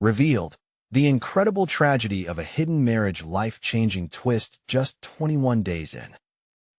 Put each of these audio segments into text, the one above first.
Revealed. The incredible tragedy of a hidden marriage, life-changing twist just 21 days in.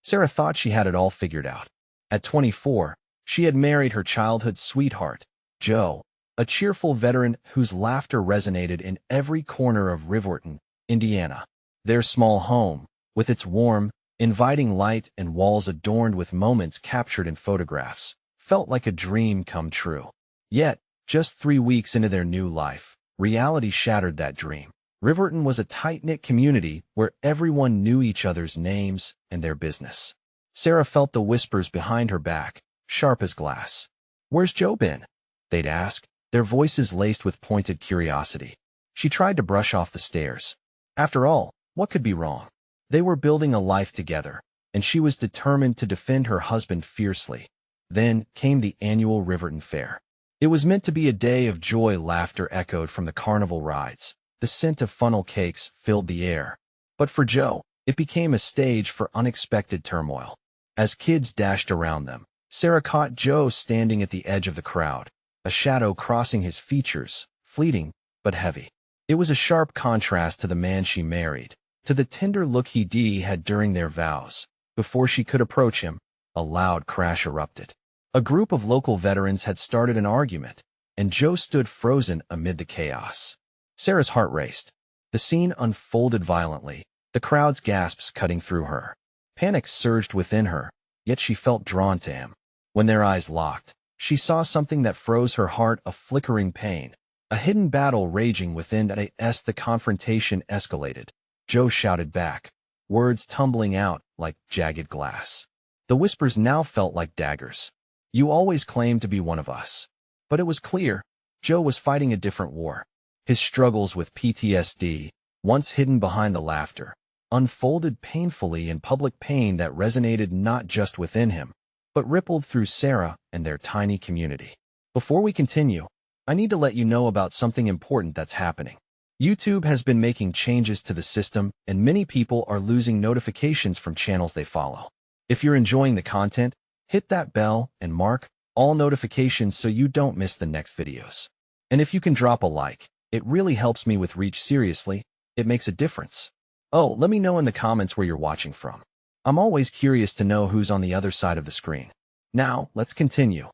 Sarah thought she had it all figured out. At 24, she had married her childhood sweetheart, Joe, a cheerful veteran whose laughter resonated in every corner of Riverton, Indiana. Their small home, with its warm, inviting light and walls adorned with moments captured in photographs, felt like a dream come true. Yet, just 3 weeks into their new life, reality shattered that dream. Riverton was a tight-knit community where everyone knew each other's names and their business. Sarah felt the whispers behind her back, sharp as glass. "Where's Joe been?" they'd ask, their voices laced with pointed curiosity. She tried to brush off the stares. After all, what could be wrong? They were building a life together, and she was determined to defend her husband fiercely. Then came the annual Riverton Fair. It was meant to be a day of joy. Laughter echoed from the carnival rides. The scent of funnel cakes filled the air. But for Joe, it became a stage for unexpected turmoil. As kids dashed around them, Sarah caught Joe standing at the edge of the crowd, a shadow crossing his features, fleeting but heavy. It was a sharp contrast to the man she married, to the tender look he had during their vows. Before she could approach him, a loud crash erupted. A group of local veterans had started an argument, and Joe stood frozen amid the chaos. Sarah's heart raced. The scene unfolded violently, the crowd's gasps cutting through her. Panic surged within her, yet she felt drawn to him. When their eyes locked, she saw something that froze her heart, a flickering pain, a hidden battle raging within. As the confrontation escalated, Joe shouted back, words tumbling out like jagged glass. The whispers now felt like daggers. "You always claimed to be one of us." But it was clear, Joe was fighting a different war. His struggles with PTSD, once hidden behind the laughter, unfolded painfully in public, pain that resonated not just within him, but rippled through Sarah and their tiny community. Before we continue, I need to let you know about something important that's happening. YouTube has been making changes to the system, and many people are losing notifications from channels they follow. If you're enjoying the content, hit that bell and mark all notifications so you don't miss the next videos. And if you can drop a like, it really helps me with reach. Seriously, it makes a difference. Oh, let me know in the comments where you're watching from. I'm always curious to know who's on the other side of the screen. Now, let's continue.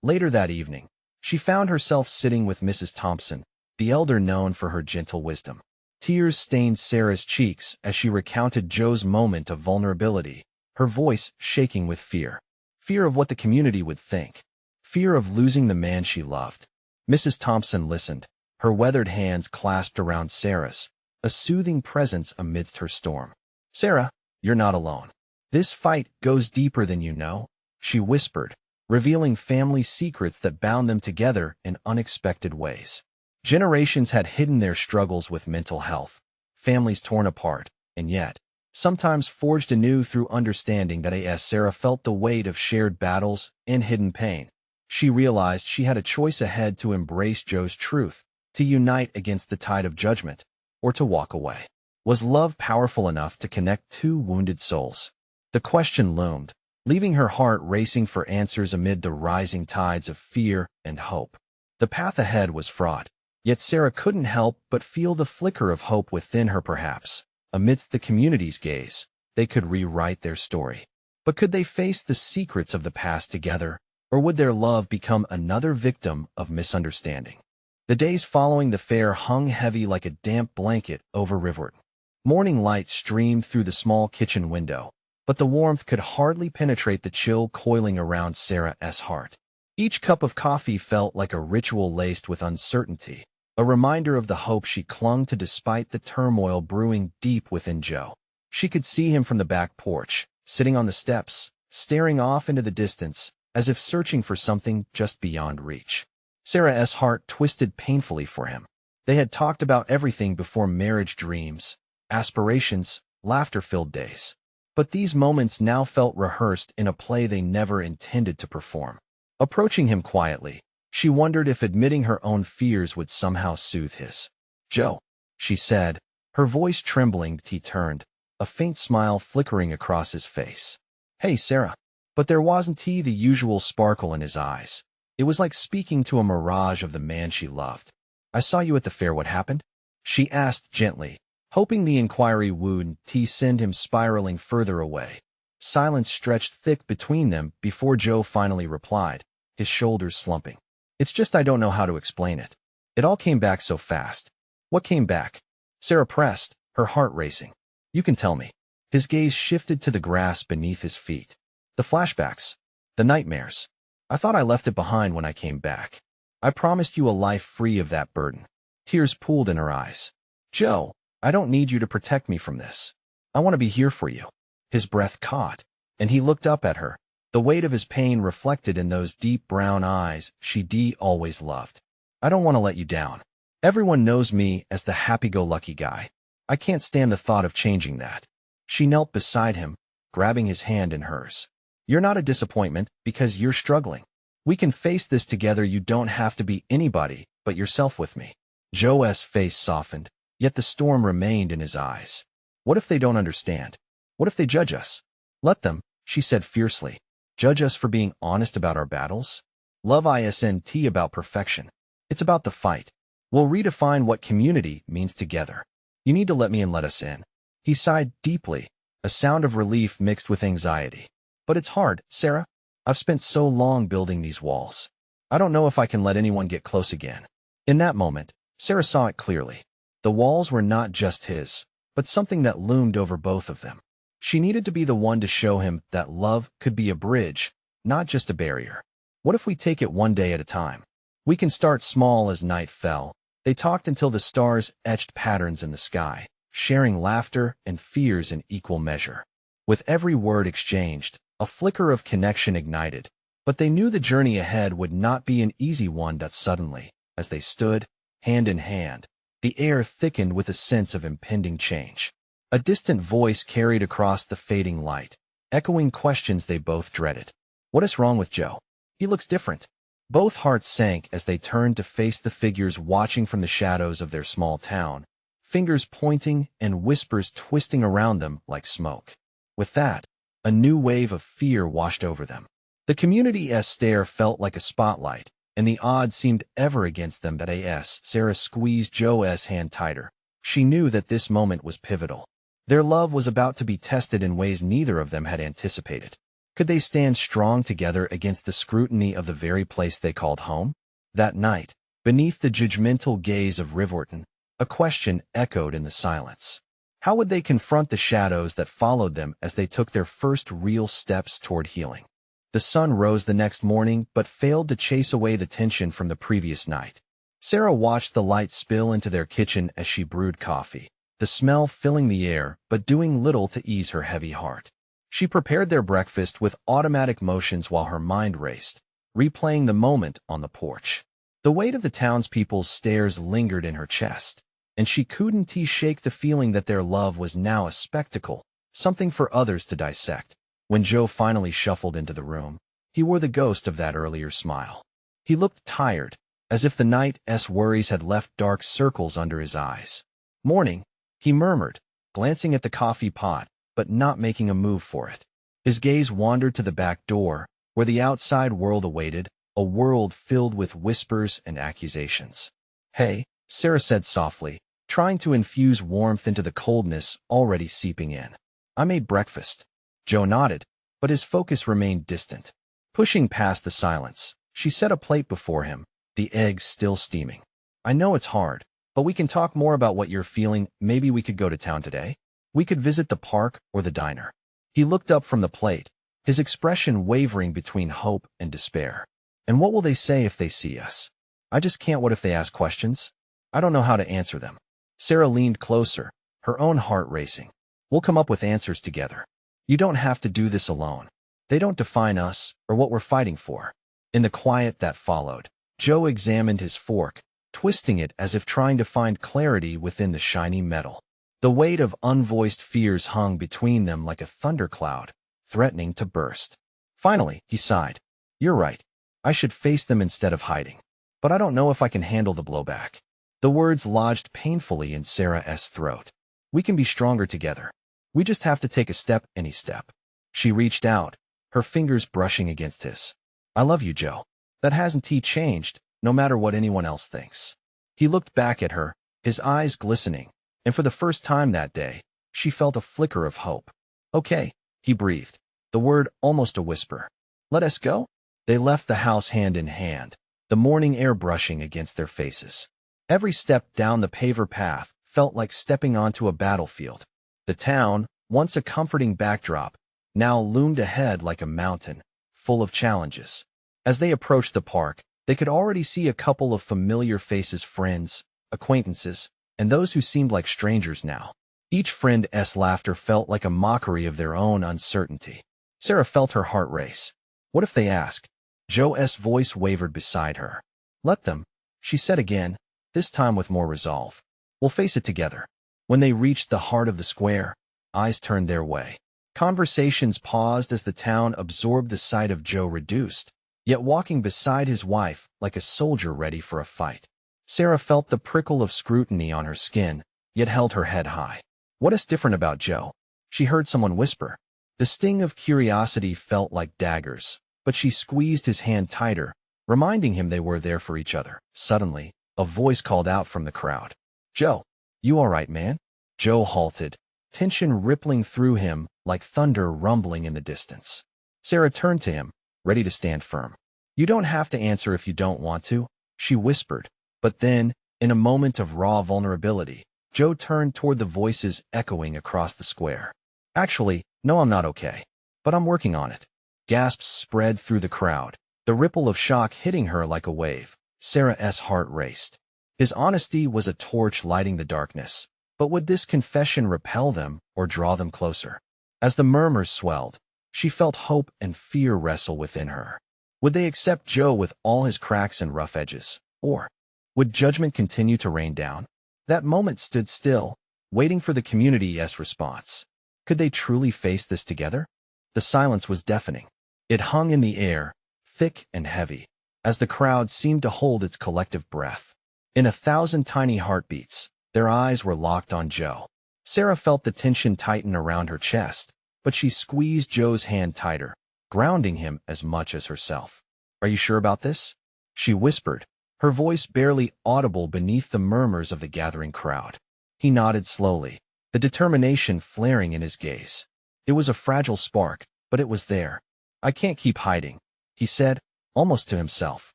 Later that evening, she found herself sitting with Mrs. Thompson, the elder known for her gentle wisdom. Tears stained Sarah's cheeks as she recounted Joe's moment of vulnerability, her voice shaking with fear. Fear of what the community would think. Fear of losing the man she loved. Mrs. Thompson listened, her weathered hands clasped around Sarah's, a soothing presence amidst her storm. "Sarah, you're not alone. This fight goes deeper than you know," she whispered, revealing family secrets that bound them together in unexpected ways. Generations had hidden their struggles with mental health, families torn apart, and yet, sometimes forged anew through understanding. As Sarah felt the weight of shared battles and hidden pain, she realized she had a choice ahead: to embrace Joe's truth, to unite against the tide of judgment, or to walk away. Was love powerful enough to connect two wounded souls? The question loomed, leaving her heart racing for answers amid the rising tides of fear and hope. The path ahead was fraught, yet Sarah couldn't help but feel the flicker of hope within her. Perhaps, amidst the community's gaze, they could rewrite their story. But could they face the secrets of the past together, or would their love become another victim of misunderstanding? The days following the fair hung heavy like a damp blanket over Riverton. Morning light streamed through the small kitchen window, but the warmth could hardly penetrate the chill coiling around Sarah's heart. Each cup of coffee felt like a ritual laced with uncertainty, a reminder of the hope she clung to despite the turmoil brewing deep within Joe. She could see him from the back porch, sitting on the steps, staring off into the distance, as if searching for something just beyond reach. Sarah's heart twisted painfully for him. They had talked about everything before marriage: dreams, aspirations, laughter-filled days. But these moments now felt rehearsed in a play they never intended to perform. Approaching him quietly, she wondered if admitting her own fears would somehow soothe his. "Joe," she said, her voice trembling. He turned, a faint smile flickering across his face. "Hey, Sarah." But there wasn't the usual sparkle in his eyes. It was like speaking to a mirage of the man she loved. I saw you at the fair. What happened? She asked gently, hoping the inquiry would send him spiraling further away. Silence stretched thick between them before Joe finally replied, his shoulders slumping. It's just I don't know how to explain it. It all came back so fast. What came back? Sarah pressed, her heart racing. You can tell me. His gaze shifted to the grass beneath his feet. The flashbacks. The nightmares. I thought I left it behind when I came back. I promised you a life free of that burden. Tears pooled in her eyes. Joe, I don't need you to protect me from this. I want to be here for you. His breath caught, and he looked up at her, the weight of his pain reflected in those deep brown eyes she always loved. I don't want to let you down. Everyone knows me as the happy-go-lucky guy. I can't stand the thought of changing that. She knelt beside him, grabbing his hand in hers. You're not a disappointment because you're struggling. We can face this together. You don't have to be anybody but yourself with me. Joe's face softened, yet the storm remained in his eyes. What if they don't understand? What if they judge us? Let them, she said fiercely. Judge us for being honest about our battles? Love isn't about perfection. It's about the fight. We'll redefine what community means together. You need to let me and let us in. He sighed deeply, a sound of relief mixed with anxiety. But it's hard, Sarah. I've spent so long building these walls. I don't know if I can let anyone get close again. In that moment, Sarah saw it clearly. The walls were not just his, but something that loomed over both of them. She needed to be the one to show him that love could be a bridge, not just a barrier. What if we take it one day at a time? We can start small. As night fell, they talked until the stars etched patterns in the sky, sharing laughter and fears in equal measure. With every word exchanged, a flicker of connection ignited, but they knew the journey ahead would not be an easy one. That suddenly, as they stood, hand in hand, the air thickened with a sense of impending change. A distant voice carried across the fading light, echoing questions they both dreaded. What is wrong with Joe? He looks different. Both hearts sank as they turned to face the figures watching from the shadows of their small town, fingers pointing and whispers twisting around them like smoke. With that, a new wave of fear washed over them. The community's stare felt like a spotlight, and the odds seemed ever against them. But Sarah squeezed Joe's hand tighter. She knew that this moment was pivotal. Their love was about to be tested in ways neither of them had anticipated. Could they stand strong together against the scrutiny of the very place they called home? That night, beneath the judgmental gaze of Riverton, a question echoed in the silence. How would they confront the shadows that followed them as they took their first real steps toward healing? The sun rose the next morning but failed to chase away the tension from the previous night. Sarah watched the light spill into their kitchen as she brewed coffee, the smell filling the air but doing little to ease her heavy heart. She prepared their breakfast with automatic motions while her mind raced, replaying the moment on the porch. The weight of the townspeople's stares lingered in her chest, and she couldn't shake the feeling that their love was now a spectacle, something for others to dissect. When Joe finally shuffled into the room, he wore the ghost of that earlier smile. He looked tired, as if the night's worries had left dark circles under his eyes. Morning, he murmured, glancing at the coffee pot, but not making a move for it. His gaze wandered to the back door, where the outside world awaited, a world filled with whispers and accusations. Hey, Sarah said softly, trying to infuse warmth into the coldness already seeping in. I made breakfast. Joe nodded, but his focus remained distant. Pushing past the silence, she set a plate before him, the eggs still steaming. I know it's hard, but we can talk more about what you're feeling. Maybe we could go to town today? We could visit the park or the diner. He looked up from the plate, his expression wavering between hope and despair. And what will they say if they see us? I just can't. What if they ask questions? I don't know how to answer them. Sarah leaned closer, her own heart racing. We'll come up with answers together. You don't have to do this alone. They don't define us or what we're fighting for. In the quiet that followed, Joe examined his fork, twisting it as if trying to find clarity within the shiny metal. The weight of unvoiced fears hung between them like a thundercloud, threatening to burst. Finally, he sighed. You're right. I should face them instead of hiding. But I don't know if I can handle the blowback. The words lodged painfully in Sarah's throat. We can be stronger together. We just have to take a step, any step. She reached out, her fingers brushing against his. I love you, Joe. That hasn't changed, no matter what anyone else thinks. He looked back at her, his eyes glistening, and for the first time that day, she felt a flicker of hope. Okay, he breathed, the word almost a whisper. Let us go? They left the house hand in hand, the morning air brushing against their faces. Every step down the paver path felt like stepping onto a battlefield. The town, once a comforting backdrop, now loomed ahead like a mountain, full of challenges. As they approached the park, they could already see a couple of familiar faces, friends, acquaintances, and those who seemed like strangers now. Each friend's laughter felt like a mockery of their own uncertainty. Sarah felt her heart race. What if they asked? Joe's voice wavered beside her. Let them, she said again, this time with more resolve. We'll face it together. When they reached the heart of the square, eyes turned their way. Conversations paused as the town absorbed the sight of Joe reduced, yet walking beside his wife like a soldier ready for a fight. Sarah felt the prickle of scrutiny on her skin, yet held her head high. What is different about Joe? She heard someone whisper. The sting of curiosity felt like daggers, but she squeezed his hand tighter, reminding him they were there for each other. Suddenly, a voice called out from the crowd. Joe, you all right, man? Joe halted, tension rippling through him like thunder rumbling in the distance. Sarah turned to him, ready to stand firm. You don't have to answer if you don't want to, she whispered. But then, in a moment of raw vulnerability, Joe turned toward the voices echoing across the square. Actually, no, I'm not okay. But I'm working on it. Gasps spread through the crowd, the ripple of shock hitting her like a wave. Sarah's heart raced. His honesty was a torch lighting the darkness. But would this confession repel them or draw them closer? As the murmurs swelled, she felt hope and fear wrestle within her. Would they accept Joe with all his cracks and rough edges? Or would judgment continue to rain down? That moment stood still, waiting for the community's response. Could they truly face this together? The silence was deafening. It hung in the air, thick and heavy, as the crowd seemed to hold its collective breath. In 1,000 tiny heartbeats, their eyes were locked on Joe. Sarah felt the tension tighten around her chest, but she squeezed Joe's hand tighter, grounding him as much as herself. Are you sure about this? She whispered, her voice barely audible beneath the murmurs of the gathering crowd. He nodded slowly, the determination flaring in his gaze. It was a fragile spark, but it was there. I can't keep hiding, he said, almost to himself.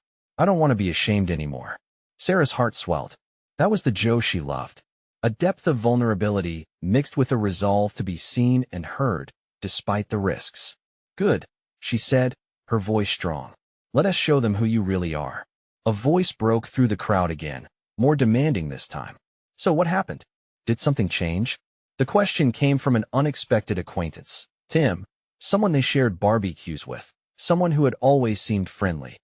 I don't want to be ashamed anymore. Sarah's heart swelled. That was the Joe she loved. A depth of vulnerability mixed with a resolve to be seen and heard, despite the risks. Good, she said, her voice strong. Let us show them who you really are. A voice broke through the crowd again, more demanding this time. So what happened? Did something change? The question came from an unexpected acquaintance, Tim, someone they shared barbecues with, someone who had always seemed friendly.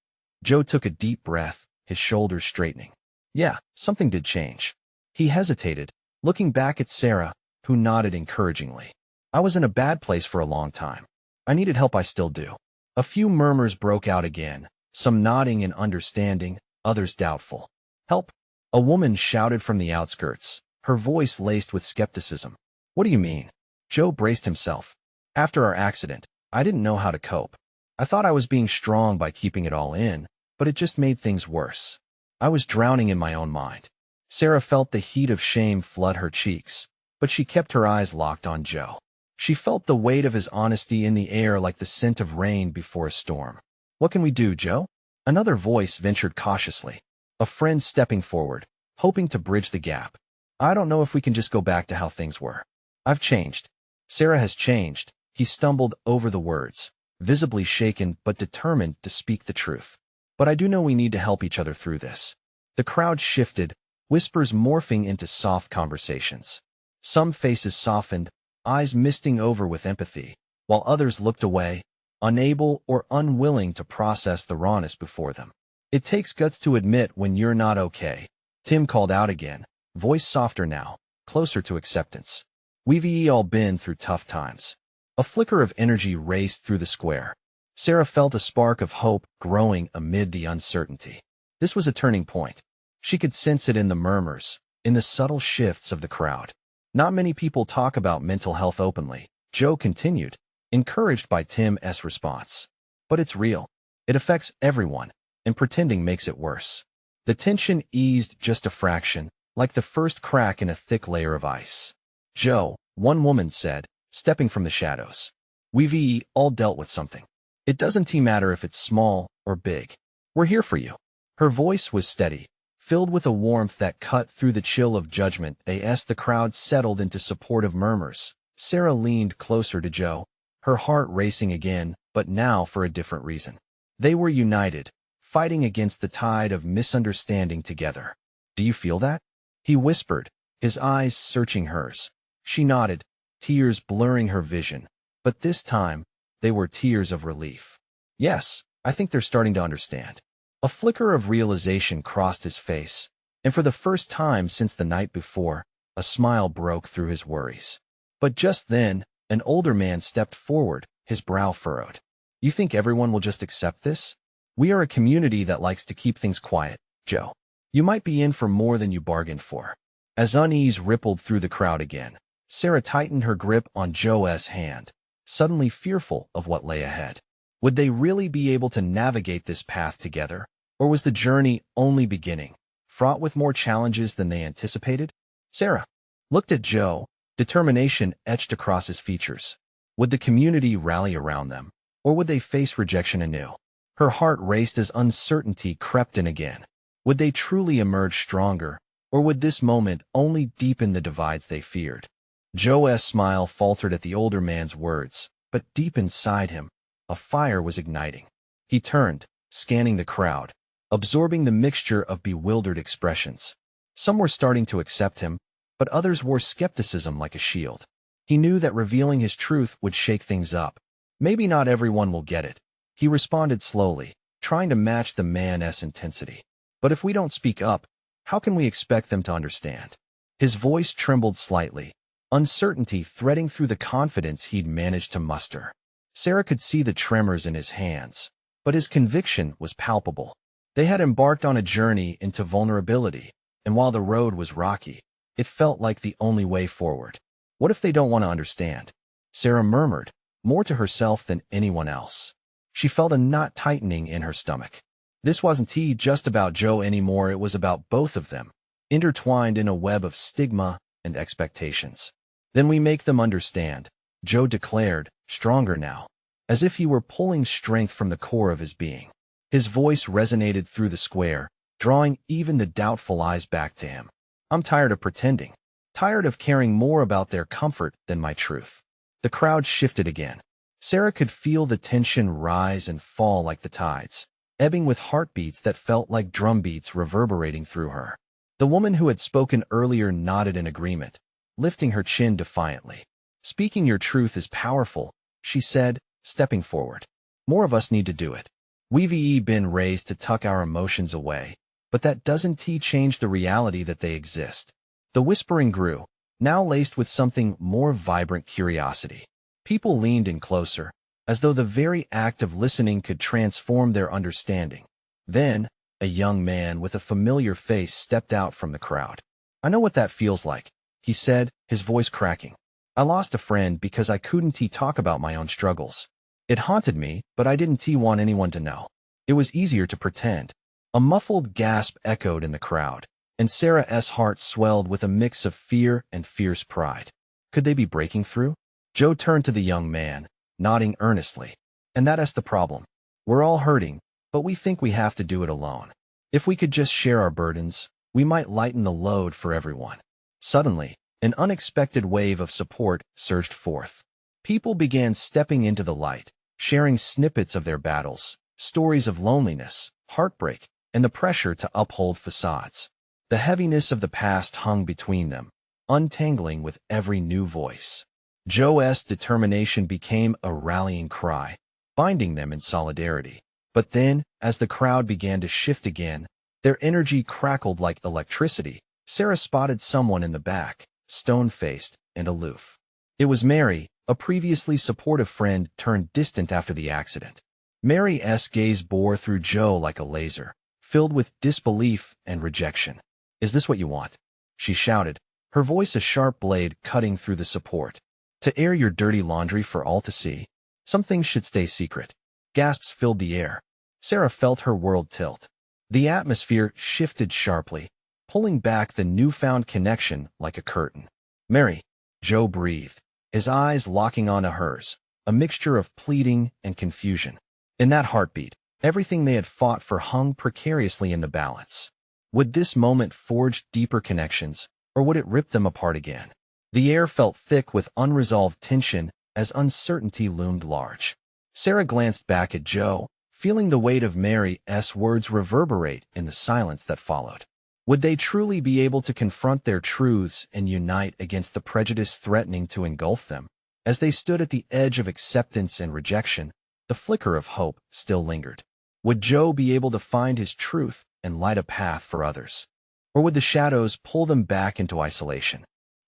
Joe took a deep breath, his shoulders straightening. Yeah, something did change. He hesitated, looking back at Sarah, who nodded encouragingly. I was in a bad place for a long time. I needed help, I still do. A few murmurs broke out again, some nodding in understanding, others doubtful. Help! A woman shouted from the outskirts, her voice laced with skepticism. What do you mean? Joe braced himself. After our accident, I didn't know how to cope. I thought I was being strong by keeping it all in, but it just made things worse. I was drowning in my own mind. Sarah felt the heat of shame flood her cheeks, but she kept her eyes locked on Joe. She felt the weight of his honesty in the air like the scent of rain before a storm. What can we do, Joe? Another voice ventured cautiously, a friend stepping forward, hoping to bridge the gap. I don't know if we can just go back to how things were. I've changed. Sarah has changed. He stumbled over the words, visibly shaken but determined to speak the truth. But I do know we need to help each other through this. The crowd shifted, whispers morphing into soft conversations. Some faces softened, eyes misting over with empathy, while others looked away, unable or unwilling to process the rawness before them. It takes guts to admit when you're not okay, Tim called out again, voice softer now, closer to acceptance. We've all been through tough times. A flicker of energy raced through the square. Sarah felt a spark of hope growing amid the uncertainty. This was a turning point. She could sense it in the murmurs, in the subtle shifts of the crowd. Not many people talk about mental health openly, Joe continued, encouraged by Tim's response. But it's real. It affects everyone, and pretending makes it worse. The tension eased just a fraction, like the first crack in a thick layer of ice. "Joe," one woman said, stepping from the shadows. "We've all dealt with something. It doesn't matter if it's small or big. We're here for you." Her voice was steady, filled with a warmth that cut through the chill of judgment. As the crowd settled into supportive murmurs, Sarah leaned closer to Joe, her heart racing again, but now for a different reason. They were united, fighting against the tide of misunderstanding together. "Do you feel that?" he whispered, his eyes searching hers. She nodded, tears blurring her vision, but this time, they were tears of relief. "Yes, I think they're starting to understand." A flicker of realization crossed his face, and for the first time since the night before, a smile broke through his worries. But just then, an older man stepped forward, his brow furrowed. "You think everyone will just accept this? We are a community that likes to keep things quiet, Joe. You might be in for more than you bargained for." As unease rippled through the crowd again, Sarah tightened her grip on Joe's hand, suddenly fearful of what lay ahead. Would they really be able to navigate this path together, or was the journey only beginning, fraught with more challenges than they anticipated? Sarah looked at Joe, determination etched across his features. Would the community rally around them, or would they face rejection anew? Her heart raced as uncertainty crept in again. Would they truly emerge stronger, or would this moment only deepen the divides they feared? Joe's smile faltered at the older man's words, but deep inside him, a fire was igniting. He turned, scanning the crowd, absorbing the mixture of bewildered expressions. Some were starting to accept him, but others wore skepticism like a shield. He knew that revealing his truth would shake things up. "Maybe not everyone will get it," he responded slowly, trying to match the man's intensity. "But if we don't speak up, how can we expect them to understand?" His voice trembled slightly, uncertainty threading through the confidence he'd managed to muster. Sarah could see the tremors in his hands, but his conviction was palpable. They had embarked on a journey into vulnerability, and while the road was rocky, it felt like the only way forward. "What if they don't want to understand?" Sarah murmured, more to herself than anyone else. She felt a knot tightening in her stomach. This wasn't just about Joe anymore, it was about both of them, intertwined in a web of stigma and expectations. "Then we make them understand," Joe declared, stronger now, as if he were pulling strength from the core of his being. His voice resonated through the square, drawing even the doubtful eyes back to him. "I'm tired of pretending, tired of caring more about their comfort than my truth." The crowd shifted again. Sarah could feel the tension rise and fall like the tides, ebbing with heartbeats that felt like drumbeats reverberating through her. The woman who had spoken earlier nodded in agreement, lifting her chin defiantly. "Speaking your truth is powerful," she said, stepping forward. "More of us need to do it. We've been raised to tuck our emotions away, but that doesn't change the reality that they exist." The whispering grew, now laced with something more vibrant curiosity. People leaned in closer, as though the very act of listening could transform their understanding. Then, a young man with a familiar face stepped out from the crowd. "I know what that feels like," he said, his voice cracking. "I lost a friend because I couldn't talk about my own struggles. It haunted me, but I didn't want anyone to know. It was easier to pretend." A muffled gasp echoed in the crowd, and Sarah's heart swelled with a mix of fear and fierce pride. Could they be breaking through? Joe turned to the young man, nodding earnestly. "And that's the problem. We're all hurting, but we think we have to do it alone. If we could just share our burdens, we might lighten the load for everyone." Suddenly, an unexpected wave of support surged forth. People began stepping into the light, sharing snippets of their battles, stories of loneliness, heartbreak, and the pressure to uphold facades. The heaviness of the past hung between them, untangling with every new voice. Joe's determination became a rallying cry, binding them in solidarity. But then, as the crowd began to shift again, their energy crackled like electricity. Sarah spotted someone in the back, stone-faced and aloof. It was Mary, a previously supportive friend turned distant after the accident. Mary's gaze bore through Joe like a laser, filled with disbelief and rejection. "Is this what you want?" she shouted, her voice a sharp blade cutting through the support. "To air your dirty laundry for all to see? Some things should stay secret." Gasps filled the air. Sarah felt her world tilt. The atmosphere shifted sharply, pulling back the newfound connection like a curtain. "Mary," Joe breathed, his eyes locking onto hers, a mixture of pleading and confusion. In that heartbeat, everything they had fought for hung precariously in the balance. Would this moment forge deeper connections, or would it rip them apart again? The air felt thick with unresolved tension as uncertainty loomed large. Sarah glanced back at Joe, feeling the weight of Mary's words reverberate in the silence that followed. Would they truly be able to confront their truths and unite against the prejudice threatening to engulf them? As they stood at the edge of acceptance and rejection, the flicker of hope still lingered. Would Joe be able to find his truth and light a path for others? Or would the shadows pull them back into isolation?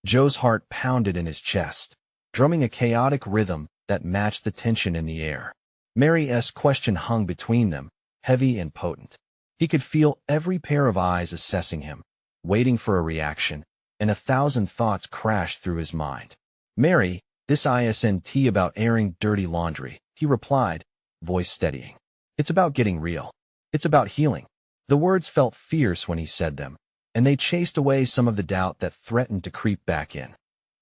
Joe's heart pounded in his chest, drumming a chaotic rhythm that matched the tension in the air. Mary's question hung between them, heavy and potent. He could feel every pair of eyes assessing him, waiting for a reaction, and 1,000 thoughts crashed through his mind. "Mary, this isn't about airing dirty laundry," he replied, voice steadying. "It's about getting real. It's about healing." The words felt fierce when he said them, and they chased away some of the doubt that threatened to creep back in.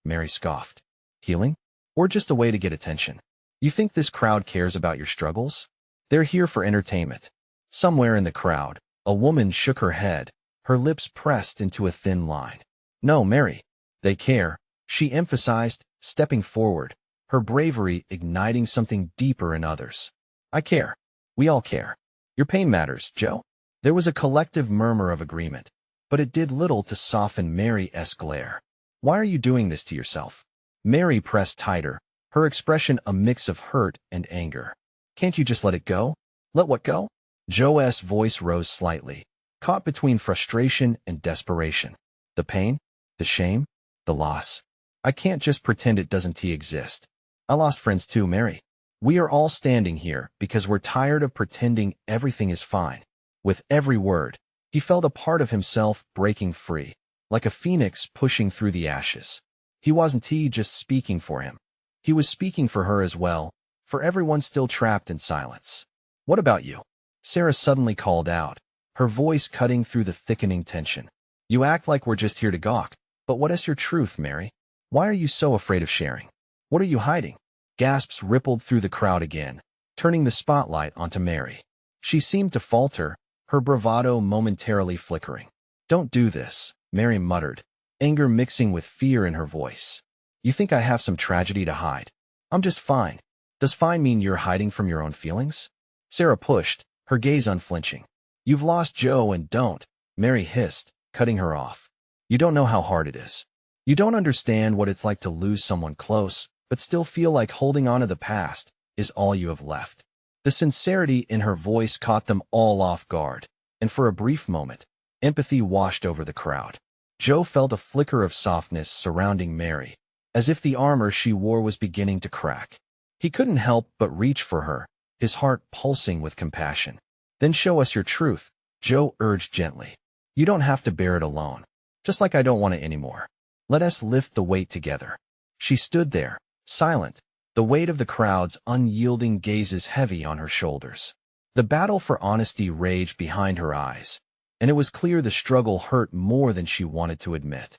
Mary scoffed. "Healing? Or just a way to get attention? You think this crowd cares about your struggles? They're here for entertainment." Somewhere in the crowd, a woman shook her head, her lips pressed into a thin line. "No, Mary. They care," she emphasized, stepping forward, her bravery igniting something deeper in others. "I care. We all care. Your pain matters, Joe." There was a collective murmur of agreement, but it did little to soften Mary's glare. "Why are you doing this to yourself?" Mary pressed tighter, her expression a mix of hurt and anger. "Can't you just let it go?" "Let what go?" Joe's voice rose slightly, caught between frustration and desperation. "The pain? The shame? The loss? I can't just pretend it doesn't exist. I lost friends too, Mary. We are all standing here because we're tired of pretending everything is fine." With every word, he felt a part of himself breaking free, like a phoenix pushing through the ashes. He wasn't just speaking for him. He was speaking for her as well, for everyone still trapped in silence. "What about you?" Sarah suddenly called out, her voice cutting through the thickening tension. "You act like we're just here to gawk, but what is your truth, Mary? Why are you so afraid of sharing? What are you hiding?" Gasps rippled through the crowd again, turning the spotlight onto Mary. She seemed to falter, her bravado momentarily flickering. "Don't do this," Mary muttered, anger mixing with fear in her voice. "You think I have some tragedy to hide? I'm just fine." "Does fine mean you're hiding from your own feelings?" Sarah pushed, her gaze unflinching. "You've lost Joe and don't," Mary hissed, cutting her off. "You don't know how hard it is. You don't understand what it's like to lose someone close, but still feel like holding on to the past is all you have left." The sincerity in her voice caught them all off guard, and for a brief moment, empathy washed over the crowd. Joe felt a flicker of softness surrounding Mary, as if the armor she wore was beginning to crack. He couldn't help but reach for her, his heart pulsing with compassion. "Then show us your truth," Joe urged gently. "You don't have to bear it alone, just like I don't want it anymore. Let us lift the weight together." She stood there, silent, the weight of the crowd's unyielding gazes heavy on her shoulders. The battle for honesty raged behind her eyes, and it was clear the struggle hurt more than she wanted to admit.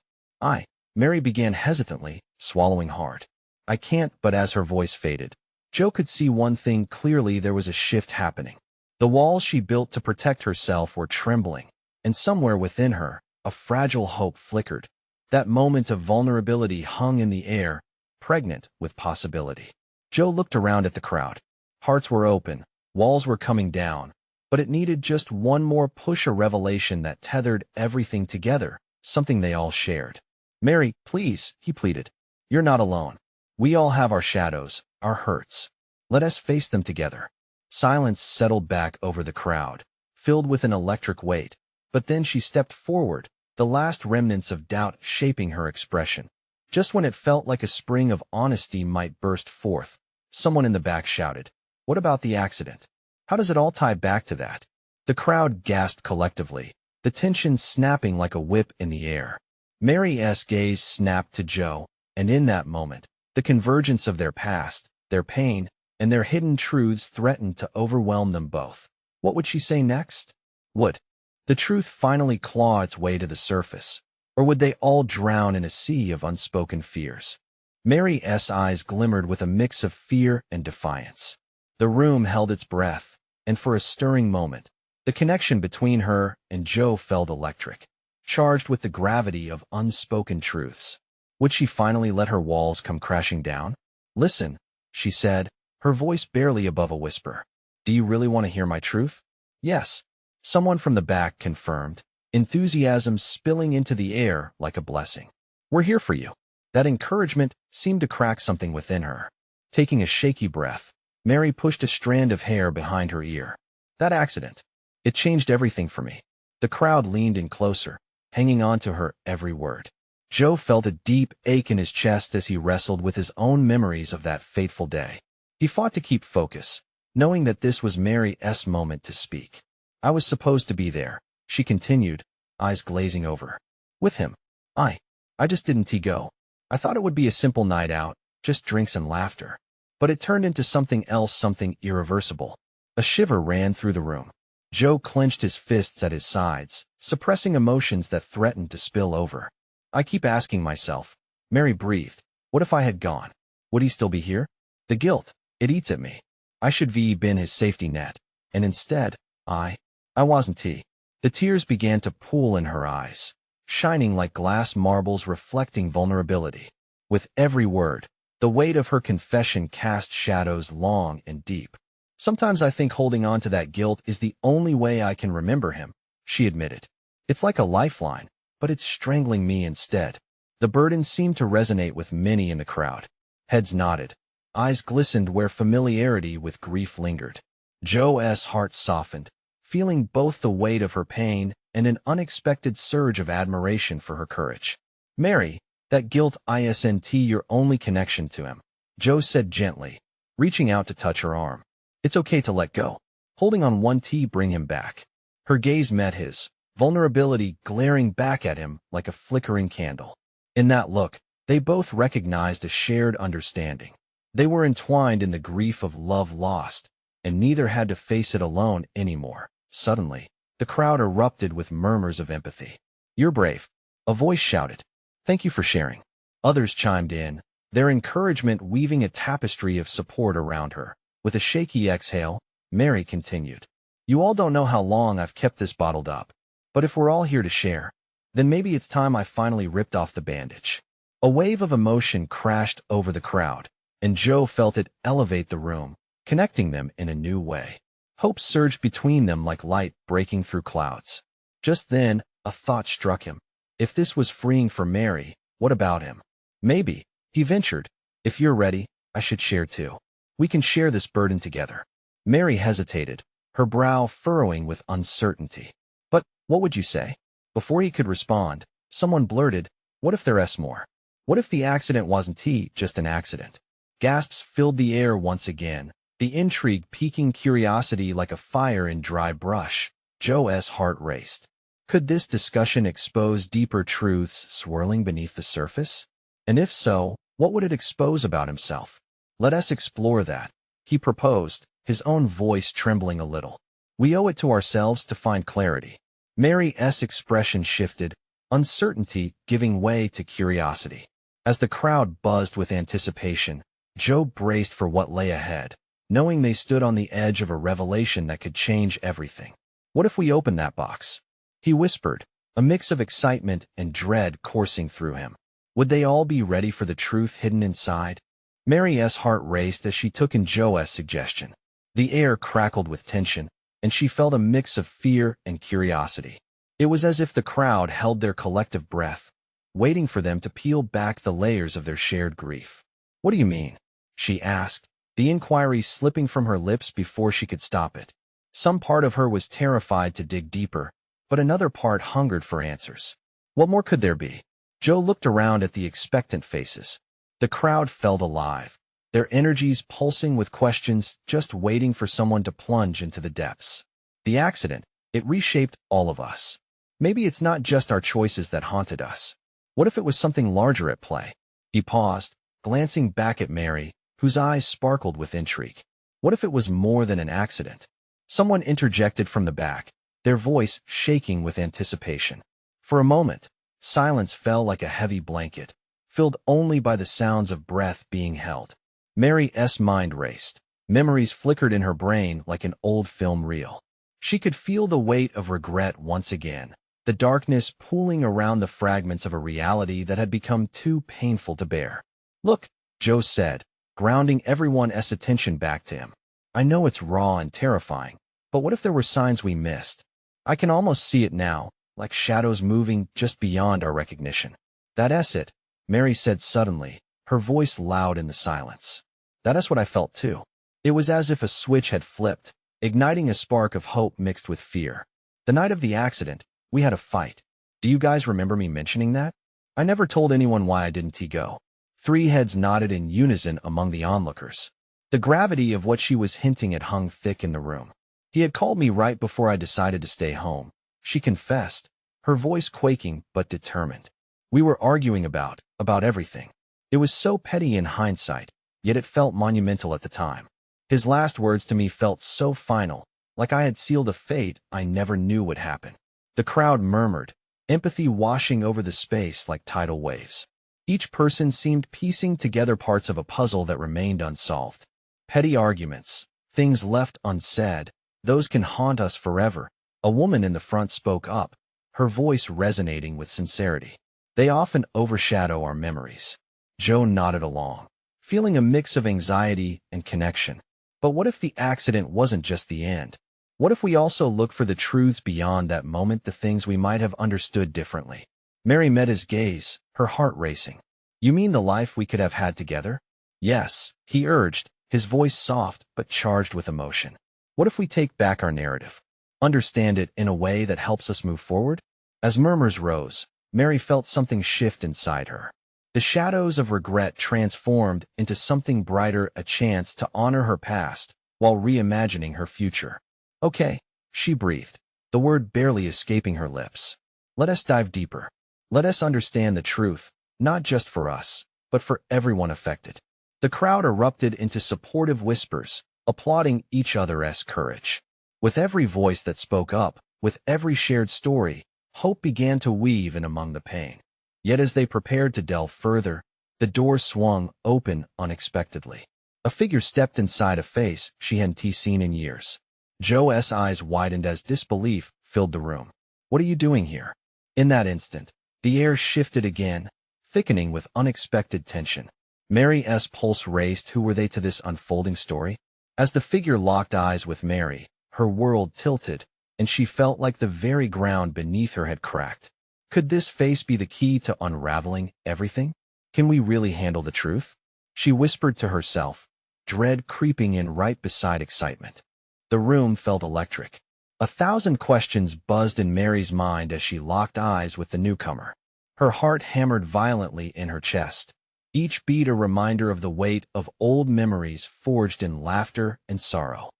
Mary began hesitantly, swallowing hard. "I can't," but as her voice faded, Joe could see one thing clearly: there was a shift happening. The walls she built to protect herself were trembling, and somewhere within her, a fragile hope flickered. That moment of vulnerability hung in the air, pregnant with possibility. Joe looked around at the crowd. Hearts were open, walls were coming down, but it needed just one more push, a revelation that tethered everything together, something they all shared. "Mary, please," he pleaded. "You're not alone. We all have our shadows, our hurts. Let us face them together." Silence settled back over the crowd, filled with an electric weight, but then she stepped forward, the last remnants of doubt shaping her expression. Just when it felt like a spring of honesty might burst forth, someone in the back shouted, "What about the accident? How does it all tie back to that?" The crowd gasped collectively, the tension snapping like a whip in the air. Mary's gaze snapped to Joe, and in that moment, the convergence of their past, their pain, and their hidden truths threatened to overwhelm them both. What would she say next? Would the truth finally claw its way to the surface? Or would they all drown in a sea of unspoken fears? Mary's eyes glimmered with a mix of fear and defiance. The room held its breath, and for a stirring moment, the connection between her and Joe felt electric, charged with the gravity of unspoken truths. Would she finally let her walls come crashing down? "Listen," she said, her voice barely above a whisper. "Do you really want to hear my truth?" "Yes," someone from the back confirmed, enthusiasm spilling into the air like a blessing. "We're here for you." That encouragement seemed to crack something within her. Taking a shaky breath, Mary pushed a strand of hair behind her ear. "That accident, it changed everything for me." The crowd leaned in closer, hanging on to her every word. Joe felt a deep ache in his chest as he wrestled with his own memories of that fateful day. He fought to keep focus, knowing that this was Mary's moment to speak. "I was supposed to be there," she continued, eyes glazing over. "With him. I just didn't go. I thought it would be a simple night out, just drinks and laughter. But it turned into something else, something irreversible." A shiver ran through the room. Joe clenched his fists at his sides, suppressing emotions that threatened to spill over. "I keep asking myself," Mary breathed, "what if I had gone? Would he still be here? The guilt, it eats at me. I should have been his safety net. And instead, I wasn't he." The tears began to pool in her eyes, shining like glass marbles reflecting vulnerability. With every word, the weight of her confession cast shadows long and deep. "Sometimes I think holding on to that guilt is the only way I can remember him," she admitted. "It's like a lifeline, but it's strangling me instead." The burden seemed to resonate with many in the crowd. Heads nodded. Eyes glistened where familiarity with grief lingered. Joe's heart softened, feeling both the weight of her pain and an unexpected surge of admiration for her courage. "Mary, that guilt isn't your only connection to him," Joe said gently, reaching out to touch her arm. "It's okay to let go. Holding on one bring him back." Her gaze met his, vulnerability glaring back at him like a flickering candle. In that look, they both recognized a shared understanding. They were entwined in the grief of love lost, and neither had to face it alone anymore. Suddenly, the crowd erupted with murmurs of empathy. "You're brave," a voice shouted. "Thank you for sharing." Others chimed in, their encouragement weaving a tapestry of support around her. With a shaky exhale, Mary continued, "You all don't know how long I've kept this bottled up. But if we're all here to share, then maybe it's time I finally ripped off the bandage." A wave of emotion crashed over the crowd, and Joe felt it elevate the room, connecting them in a new way. Hope surged between them like light breaking through clouds. Just then, a thought struck him. If this was freeing for Mary, what about him? "Maybe," he ventured, "if you're ready, I should share too. We can share this burden together." Mary hesitated, her brow furrowing with uncertainty. "But what would you say?" Before he could respond, someone blurted, "What if there's more? What if the accident wasn't just an accident?" Gasps filled the air once again, the intrigue piquing curiosity like a fire in dry brush. Joe's heart raced. Could this discussion expose deeper truths swirling beneath the surface? And if so, what would it expose about himself? "Let us explore that," he proposed, his own voice trembling a little. "We owe it to ourselves to find clarity." Mary's expression shifted, uncertainty giving way to curiosity. As the crowd buzzed with anticipation, Joe braced for what lay ahead, knowing they stood on the edge of a revelation that could change everything. "What if we open that box?" he whispered, a mix of excitement and dread coursing through him. Would they all be ready for the truth hidden inside? Mary's heart raced as she took in Joe's suggestion. The air crackled with tension, and she felt a mix of fear and curiosity. It was as if the crowd held their collective breath, waiting for them to peel back the layers of their shared grief. "What do you mean?" she asked, the inquiry slipping from her lips before she could stop it. Some part of her was terrified to dig deeper, but another part hungered for answers. What more could there be? Joe looked around at the expectant faces. The crowd felt alive, their energies pulsing with questions just waiting for someone to plunge into the depths. The accident, it reshaped all of us. Maybe it's not just our choices that haunted us. What if it was something larger at play? He paused, glancing back at Mary, whose eyes sparkled with intrigue. What if it was more than an accident? Someone interjected from the back, their voice shaking with anticipation. For a moment, silence fell like a heavy blanket, filled only by the sounds of breath being held. Mary's mind raced. Memories flickered in her brain like an old film reel. She could feel the weight of regret once again, the darkness pooling around the fragments of a reality that had become too painful to bear. "Look," Joe said, grounding everyone's attention back to him. "I know it's raw and terrifying, but what if there were signs we missed? I can almost see it now, like shadows moving just beyond our recognition." "That's it," Mary said suddenly, her voice loud in the silence. "That's what I felt too." It was as if a switch had flipped, igniting a spark of hope mixed with fear. "The night of the accident, we had a fight. Do you guys remember me mentioning that? I never told anyone why I didn't go." 3 heads nodded in unison among the onlookers. The gravity of what she was hinting at hung thick in the room. "He had called me right before I decided to stay home," she confessed, her voice quaking but determined. "We were arguing about everything. It was so petty in hindsight, yet it felt monumental at the time. His last words to me felt so final, like I had sealed a fate I never knew would happen." The crowd murmured, empathy washing over the space like tidal waves. Each person seemed piecing together parts of a puzzle that remained unsolved. Petty arguments, things left unsaid, those can haunt us forever. A woman in the front spoke up, her voice resonating with sincerity. "They often overshadow our memories." Joe nodded along, feeling a mix of anxiety and connection. But what if the accident wasn't just the end? What if we also look for the truths beyond that moment, the things we might have understood differently? Mary met his gaze, her heart racing. "You mean the life we could have had together?" "Yes," he urged, his voice soft but charged with emotion. "What if we take back our narrative? Understand it in a way that helps us move forward?" As murmurs rose, Mary felt something shift inside her. The shadows of regret transformed into something brighter, a chance to honor her past while reimagining her future. "Okay," she breathed, the word barely escaping her lips. "Let us dive deeper. Let us understand the truth, not just for us, but for everyone affected." The crowd erupted into supportive whispers, applauding each other's courage. With every voice that spoke up, with every shared story, hope began to weave in among the pain. Yet as they prepared to delve further, the door swung open unexpectedly. A figure stepped inside, a face she hadn't seen in years. Joe's eyes widened as disbelief filled the room. "What are you doing here?" In that instant, the air shifted again, thickening with unexpected tension. Mary's pulse raced. Who were they to this unfolding story? As the figure locked eyes with Mary, her world tilted, and she felt like the very ground beneath her had cracked. Could this face be the key to unraveling everything? "Can we really handle the truth?" she whispered to herself, dread creeping in right beside excitement. The room felt electric. 1,000 questions buzzed in Mary's mind as she locked eyes with the newcomer. Her heart hammered violently in her chest, each beat a reminder of the weight of old memories forged in laughter and sorrow.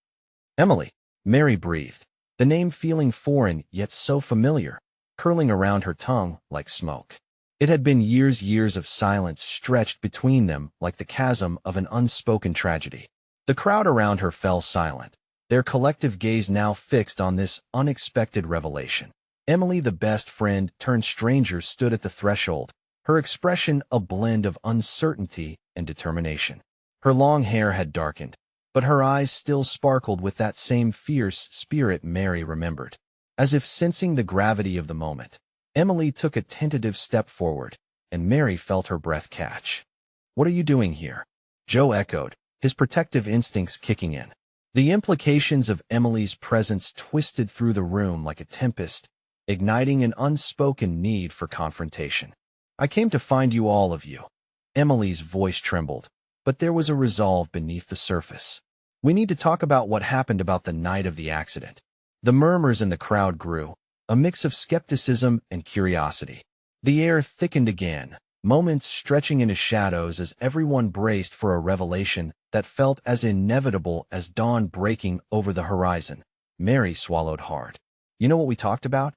"Emily," Mary breathed, the name feeling foreign yet so familiar, curling around her tongue like smoke. It had been years of silence stretched between them like the chasm of an unspoken tragedy. The crowd around her fell silent, their collective gaze now fixed on this unexpected revelation. Emily, the best friend turned stranger, stood at the threshold, her expression a blend of uncertainty and determination. Her long hair had darkened, but her eyes still sparkled with that same fierce spirit Mary remembered. As if sensing the gravity of the moment, Emily took a tentative step forward, and Mary felt her breath catch. "What are you doing here?" Joe echoed, his protective instincts kicking in. The implications of Emily's presence twisted through the room like a tempest, igniting an unspoken need for confrontation. "I came to find you, all of you." Emily's voice trembled, but there was a resolve beneath the surface. "We need to talk about what happened about the night of the accident." The murmurs in the crowd grew, a mix of skepticism and curiosity. The air thickened again, moments stretching into shadows as everyone braced for a revelation that felt as inevitable as dawn breaking over the horizon. Mary swallowed hard. "You know what we talked about?"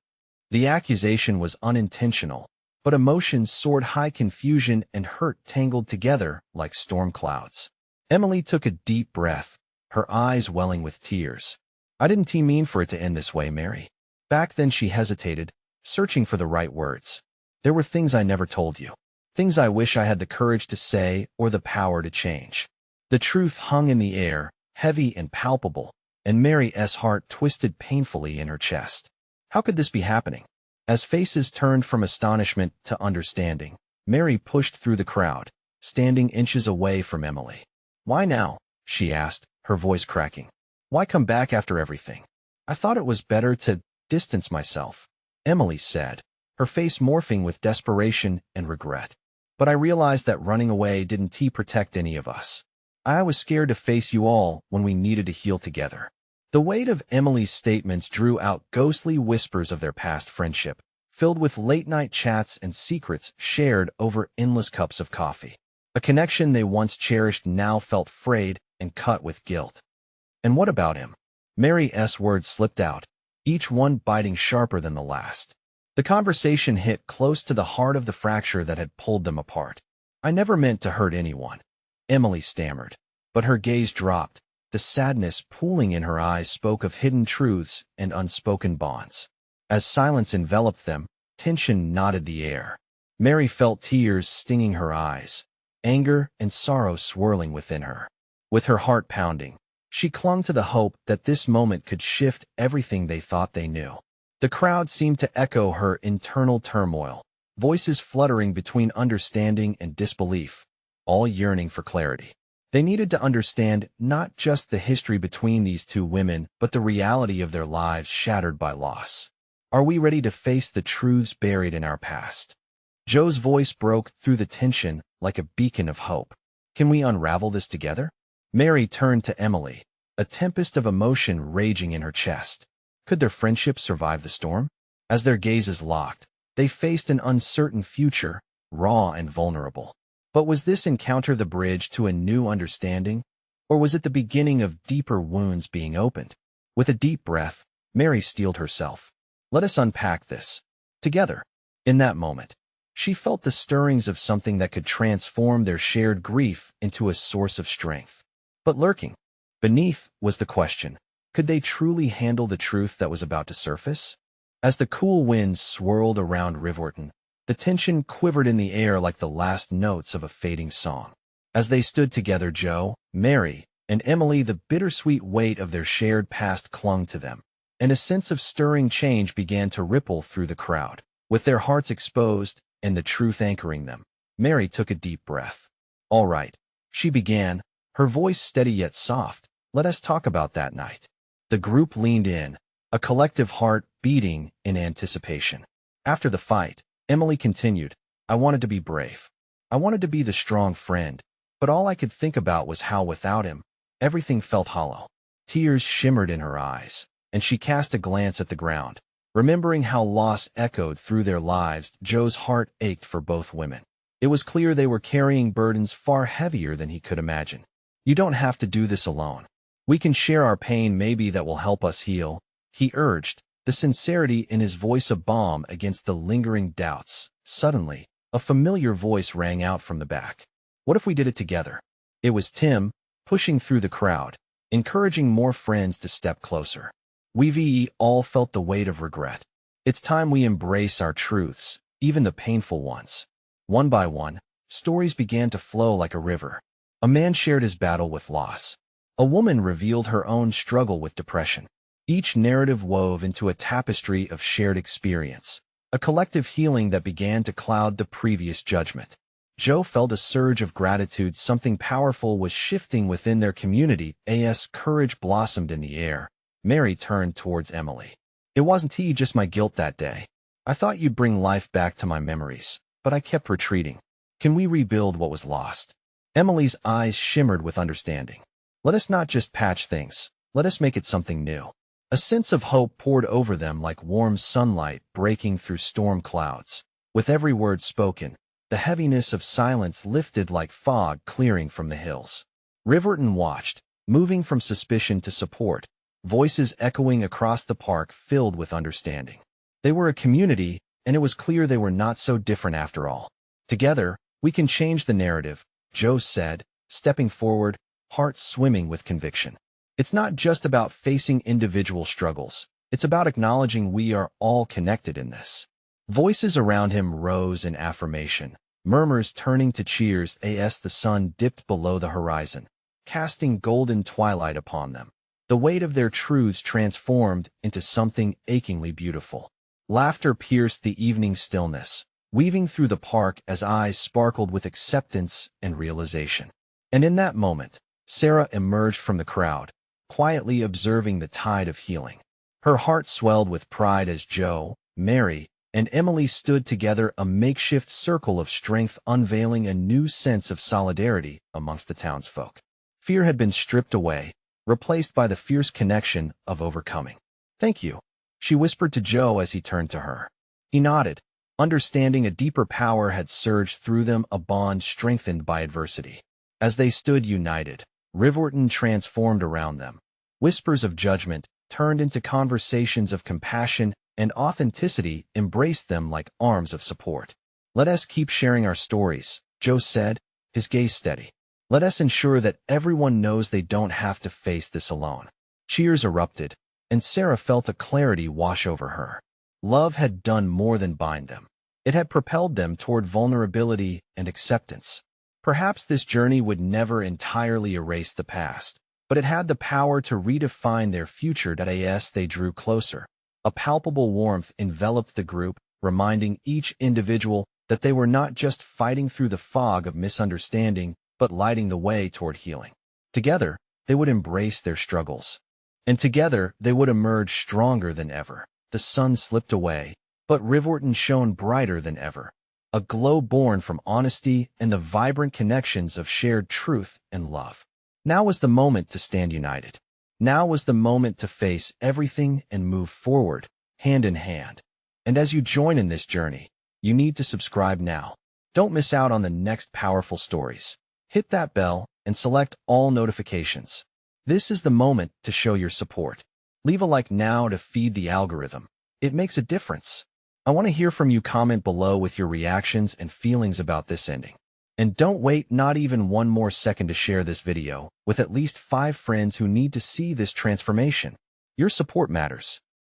The accusation was unintentional, but emotions soared high, confusion and hurt tangled together like storm clouds. Emily took a deep breath, her eyes welling with tears. "I didn't mean for it to end this way, Mary. Back then she hesitated, searching for the right words. There were things I never told you. Things I wish I had the courage to say or the power to change. The truth hung in the air, heavy and palpable, and Mary's heart twisted painfully in her chest. How could this be happening? As faces turned from astonishment to understanding, Mary pushed through the crowd, standing inches away from Emily. "Why now?" she asked, her voice cracking. "Why come back after everything? I thought it was better to distance myself," Emily said, her face morphing with desperation and regret. "But I realized that running away didn't protect any of us. I was scared to face you all when we needed to heal together." The weight of Emily's statements drew out ghostly whispers of their past friendship, filled with late-night chats and secrets shared over endless cups of coffee. A connection they once cherished now felt frayed and cut with guilt. "And what about him?" Mary's words slipped out, each one biting sharper than the last. The conversation hit close to the heart of the fracture that had pulled them apart. "I never meant to hurt anyone," Emily stammered, but her gaze dropped. The sadness pooling in her eyes spoke of hidden truths and unspoken bonds. As silence enveloped them, tension knotted the air. Mary felt tears stinging her eyes, anger and sorrow swirling within her. With her heart pounding, she clung to the hope that this moment could shift everything they thought they knew. The crowd seemed to echo her internal turmoil, voices fluttering between understanding and disbelief, all yearning for clarity. They needed to understand not just the history between these two women, but the reality of their lives shattered by loss. "Are we ready to face the truths buried in our past?" Joe's voice broke through the tension like a beacon of hope. "Can we unravel this together?" Mary turned to Emily, a tempest of emotion raging in her chest. Could their friendship survive the storm? As their gazes locked, they faced an uncertain future, raw and vulnerable. But was this encounter the bridge to a new understanding, or was it the beginning of deeper wounds being opened? With a deep breath, Mary steeled herself. "Let us unpack this together." In that moment, she felt the stirrings of something that could transform their shared grief into a source of strength. But lurking beneath was the question, could they truly handle the truth that was about to surface? As the cool winds swirled around Riverton, the tension quivered in the air like the last notes of a fading song. As they stood together, Joe, Mary, and Emily, the bittersweet weight of their shared past clung to them, and a sense of stirring change began to ripple through the crowd. With their hearts exposed and the truth anchoring them, Mary took a deep breath. "All right," she began, her voice steady yet soft. "Let us talk about that night." The group leaned in, a collective heart beating in anticipation. After the fight, Emily continued, "I wanted to be brave. I wanted to be the strong friend, but all I could think about was how without him, everything felt hollow." Tears shimmered in her eyes, and she cast a glance at the ground. Remembering how loss echoed through their lives, Joe's heart ached for both women. It was clear they were carrying burdens far heavier than he could imagine. "You don't have to do this alone. We can share our pain, maybe that will help us heal," he urged, the sincerity in his voice a balm against the lingering doubts. Suddenly, a familiar voice rang out from the back. "What if we did it together?" It was Tim, pushing through the crowd, encouraging more friends to step closer. We all felt the weight of regret. "It's time we embrace our truths, even the painful ones." One by one, stories began to flow like a river. A man shared his battle with loss. A woman revealed her own struggle with depression. Each narrative wove into a tapestry of shared experience, a collective healing that began to cloud the previous judgment. Joe felt a surge of gratitude. Something powerful was shifting within their community. As courage blossomed in the air, Mary turned towards Emily. "It wasn't just my guilt that day. I thought you'd bring life back to my memories, but I kept retreating. Can we rebuild what was lost?" Emily's eyes shimmered with understanding. "Let us not just patch things. Let us make it something new." A sense of hope poured over them like warm sunlight breaking through storm clouds. With every word spoken, the heaviness of silence lifted like fog clearing from the hills. Riverton watched, moving from suspicion to support, voices echoing across the park filled with understanding. They were a community, and it was clear they were not so different after all. "Together, we can change the narrative," Joe said, stepping forward, heart swimming with conviction. "It's not just about facing individual struggles. It's about acknowledging we are all connected in this. Voices around him rose in affirmation, murmurs turning to cheers as the sun dipped below the horizon, casting golden twilight upon them. The weight of their truths transformed into something achingly beautiful. Laughter pierced the evening stillness, weaving through the park as eyes sparkled with acceptance and realization. And in that moment, Sarah emerged from the crowd, quietly observing the tide of healing. Her heart swelled with pride as Joe, Mary, and Emily stood together, a makeshift circle of strength, unveiling a new sense of solidarity amongst the townsfolk. Fear had been stripped away, replaced by the fierce connection of overcoming. "Thank you," she whispered to Joe as he turned to her. He nodded, understanding a deeper power had surged through them, a bond strengthened by adversity. As they stood united, Riverton transformed around them. Whispers of judgment turned into conversations of compassion, and authenticity embraced them like arms of support. "Let us keep sharing our stories," Joe said, his gaze steady. "Let us ensure that everyone knows they don't have to face this alone." Cheers erupted, and Sarah felt a clarity wash over her. Love had done more than bind them. It had propelled them toward vulnerability and acceptance. Perhaps this journey would never entirely erase the past, but it had the power to redefine their future. As they drew closer, a palpable warmth enveloped the group, reminding each individual that they were not just fighting through the fog of misunderstanding, but lighting the way toward healing. Together, they would embrace their struggles. And together, they would emerge stronger than ever. The sun slipped away, but Riverton shone brighter than ever, a glow born from honesty and the vibrant connections of shared truth and love. Now was the moment to stand united. Now was the moment to face everything and move forward, hand in hand. And as you join in this journey, you need to subscribe now. Don't miss out on the next powerful stories. Hit that bell and select all notifications. This is the moment to show your support. Leave a like now to feed the algorithm. It makes a difference. I want to hear from you. Comment below with your reactions and feelings about this ending. And don't wait not even one more second to share this video with at least 5 friends who need to see this transformation. Your support matters.